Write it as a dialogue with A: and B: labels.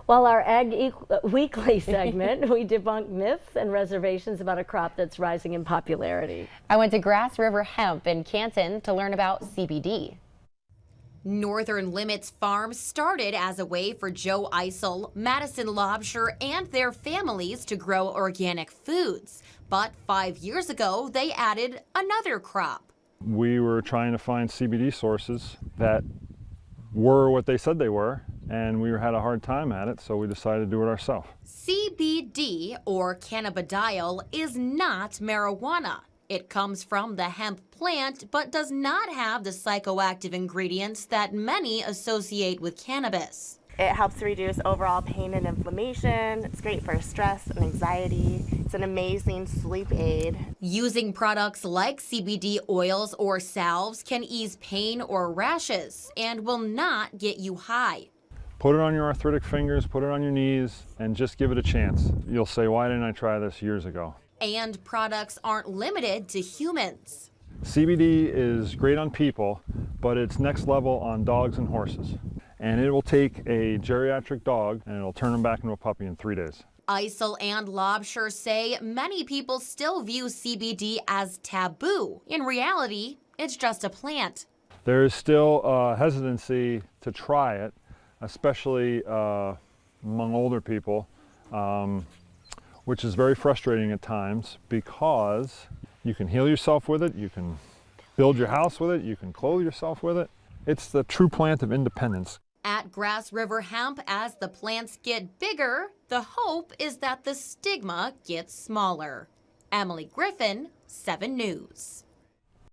A: While our Weekly segment, we debunk myths and reservations about a crop that's rising in popularity.
B: I went to Grass River Hemp in Canton to learn about CBD.
C: Northern Limits Farm started as a way for Joe Eisel, Madison Lobsher, and their families to grow organic foods. But 5 years ago, they added another crop.
D: We were trying to find CBD sources that were what they said they were, and we had a hard time at it, so we decided to do it ourselves.
C: CBD, or cannabidiol, is not marijuana. It comes from the hemp plant, but does not have the psychoactive ingredients that many associate with cannabis.
E: It helps reduce overall pain and inflammation. It's great for stress and anxiety. It's an amazing sleep aid.
C: Using products like CBD oils or salves can ease pain or rashes and will not get you high.
D: Put it on your arthritic fingers, put it on your knees, and just give it a chance. You'll say, why didn't I try this years ago?
C: And products aren't limited to humans.
D: CBD is great on people, but it's next level on dogs and horses. And it will take a geriatric dog and it'll turn them back into a puppy in 3 days.
C: Eisel and Lobsher say many people still view CBD as taboo. In reality, it's just a plant.
D: There is still hesitancy to try it, especially among older people, which is very frustrating at times because you can heal yourself with it, you can build your house with it, you can clothe yourself with it. It's the true plant of independence.
C: At Grass River Hemp, as the plants get bigger, the hope is that the stigma gets smaller. Emily Griffin, 7 News.